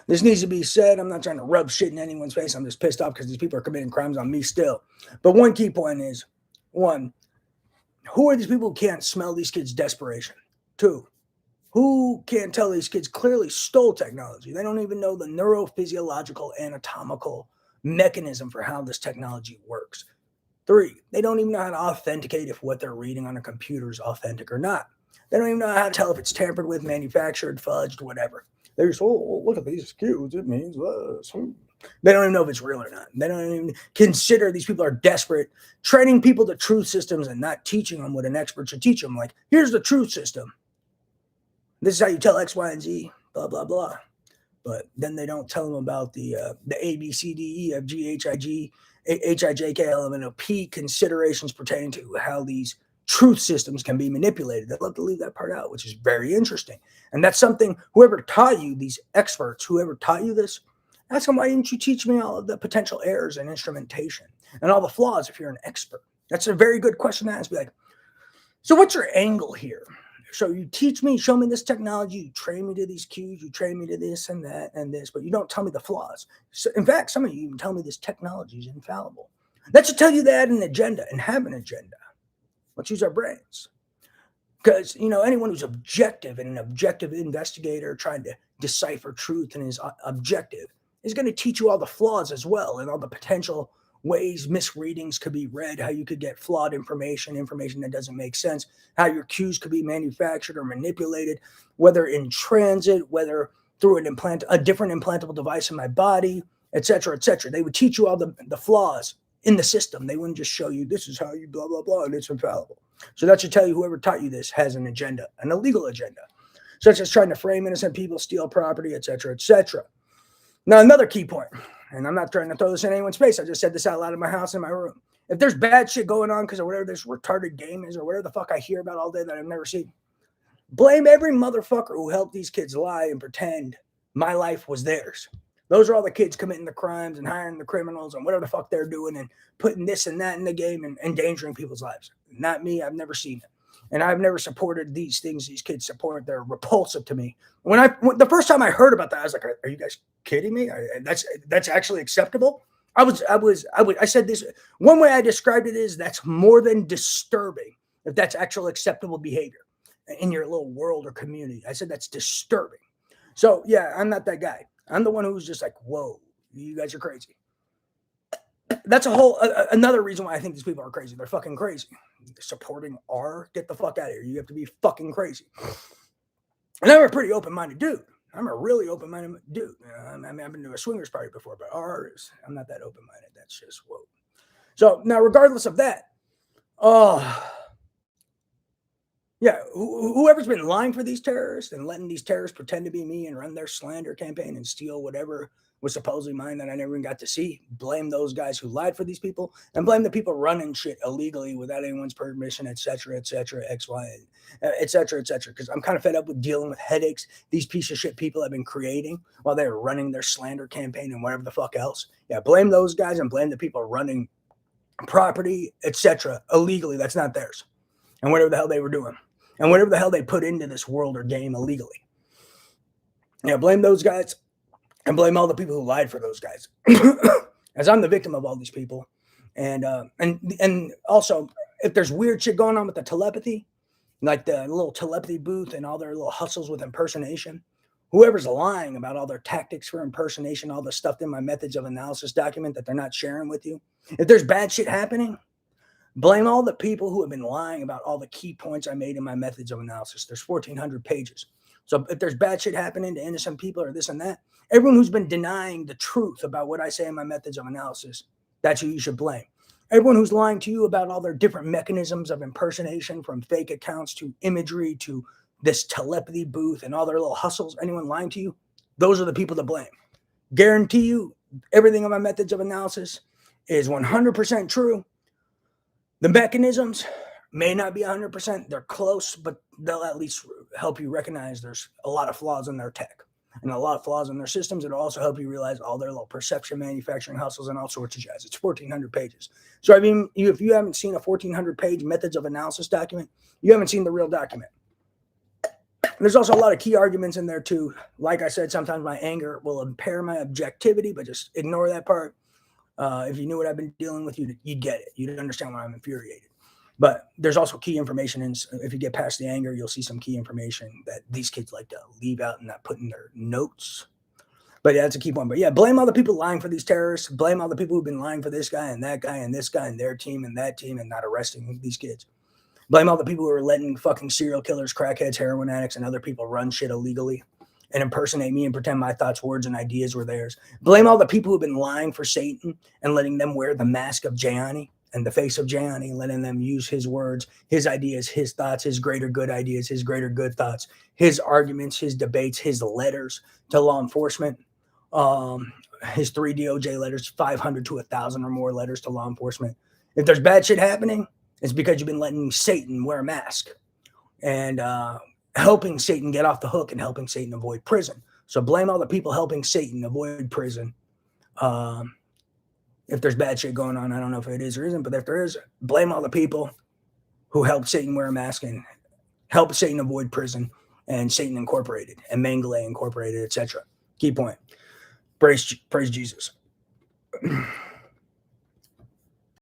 This needs to be said. I'm not trying to rub shit in anyone's face. I'm just pissed off because these people are committing crimes on me still. But one key point is, one, who are these people who can't smell these kids' desperation? Two, who can't tell these kids clearly stole technology? They don't even know the neurophysiological anatomical mechanism for how this technology works. Three, they don't even know how to authenticate if what they're reading on a computer is authentic or not. They don't even know how to tell if it's tampered with, manufactured, fudged, whatever. They're just, oh, look at these cues. It means this. They don't even know if it's real or not. They don't even consider these people are desperate, training people to truth systems and not teaching them what an expert should teach them. Like, here's the truth system. This is how you tell X, Y, and Z, blah, blah, blah. But then they don't tell them about the A, B, C, D, E, F, G, H, I, G, H, I, J, K, L, M, N, O, P considerations pertaining to how these truth systems can be manipulated. They love to leave that part out, which is very interesting. And that's something, whoever taught you, these experts, whoever taught you this, ask them, why didn't you teach me all of the potential errors in instrumentation and all the flaws if you're an expert? That's a very good question to ask. Be like, so what's your angle here? So you teach me, show me this technology, you train me to these cues, you train me to this and that and this, but you don't tell me the flaws. So in fact, some of you even tell me this technology is infallible. That should tell you they had an agenda and have an agenda. Let's use our brains. Because, anyone who's objective and an objective investigator trying to decipher truth and is objective is going to teach you all the flaws as well and all the potential ways misreadings could be read, how you could get flawed information that doesn't make sense, how your cues could be manufactured or manipulated, whether in transit, whether through a different implantable device in my body, et cetera, et cetera. They would teach you all the flaws in the system. They wouldn't just show you this is how you blah, blah, blah, and it's infallible. So that should tell you whoever taught you this has an agenda, an illegal agenda, such as trying to frame innocent people, steal property, et cetera, et cetera. Now, another key point, and I'm not trying to throw this in anyone's face. I just said this out loud in my house, in my room. If there's bad shit going on because of whatever this retarded game is or whatever the fuck I hear about all day that I've never seen, blame every motherfucker who helped these kids lie and pretend my life was theirs. Those are all the kids committing the crimes and hiring the criminals and whatever the fuck they're doing and putting this and that in the game and endangering people's lives. Not me. I've never seen it. And I've never supported these things these kids support. They're repulsive to me. When the first time I heard about that, I was like, "Are you guys kidding me? That's actually acceptable?" I said this one way I described it is that's more than disturbing if that's actual acceptable behavior in your little world or community. I said that's disturbing. So yeah, I'm not that guy. I'm the one who's just like, "Whoa, you guys are crazy." That's another reason why I think these people are crazy. They're fucking crazy. Supporting R, get the fuck out of here. You have to be fucking crazy. And I'm a pretty open-minded dude. I'm a really open-minded dude. I've been to a swingers party before, but I'm not that open-minded. That's just whoa. So now, regardless of that, yeah, whoever's been lying for these terrorists and letting these terrorists pretend to be me and run their slander campaign and steal whatever was supposedly mine that I never even got to see, blame those guys who lied for these people and blame the people running shit illegally without anyone's permission, et cetera, X, Y, et cetera, because I'm kind of fed up with dealing with headaches these piece of shit people have been creating while they're running their slander campaign and whatever the fuck else. Yeah, blame those guys and blame the people running property, et cetera, illegally. That's not theirs. And whatever the hell they were doing. And whatever the hell they put into this world or game illegally. Yeah, blame those guys and blame all the people who lied for those guys. As I'm the victim of all these people. And also, if there's weird shit going on with the telepathy, like the little telepathy booth and all their little hustles with impersonation, whoever's lying about all their tactics for impersonation, all the stuff in my methods of analysis document that they're not sharing with you, if there's bad shit happening, blame all the people who have been lying about all the key points I made in my methods of analysis. There's 1,400 pages. So if there's bad shit happening to innocent people or this and that, everyone who's been denying the truth about what I say in my methods of analysis, that's who you should blame. Everyone who's lying to you about all their different mechanisms of impersonation, from fake accounts to imagery to this telepathy booth and all their little hustles, anyone lying to you, those are the people to blame. Guarantee you everything in my methods of analysis is 100% true. The mechanisms may not be 100%. They're close, but they'll at least help you recognize there's a lot of flaws in their tech and a lot of flaws in their systems. It'll also help you realize all their little perception, manufacturing hustles, and all sorts of jazz. It's 1,400 pages. So I mean, if you haven't seen a 1,400-page methods of analysis document, you haven't seen the real document. And there's also a lot of key arguments in there too. Like I said, sometimes my anger will impair my objectivity, but just ignore that part. If you knew what I've been dealing with, you'd get it. You'd understand why I'm infuriated. But there's also key information, and if you get past the anger, you'll see some key information that these kids like to leave out and not put in their notes. But yeah, that's a key point. But yeah, blame all the people lying for these terrorists. Blame all the people who've been lying for this guy and that guy and this guy and their team and that team and not arresting these kids. Blame all the people who are letting fucking serial killers, crackheads, heroin addicts, and other people run shit illegally and impersonate me and pretend my thoughts, words, and ideas were theirs. Blame all the people who've been lying for Satan and letting them wear the mask of Gianni and the face of Gianni, letting them use his words, his ideas, his thoughts, his greater good ideas, his greater good thoughts, his arguments, his debates, his letters to law enforcement. His 3 DOJ letters, 500 to 1,000 or more letters to law enforcement. If there's bad shit happening, it's because you've been letting Satan wear a mask and helping Satan get off the hook and helping Satan avoid prison. So blame all the people helping Satan avoid prison. If there's bad shit going on, I don't know if it is or isn't, but if there is, blame all the people who helped Satan wear a mask and help Satan avoid prison and Satan Incorporated and Mengele Incorporated, etc. Key point. Praise Jesus.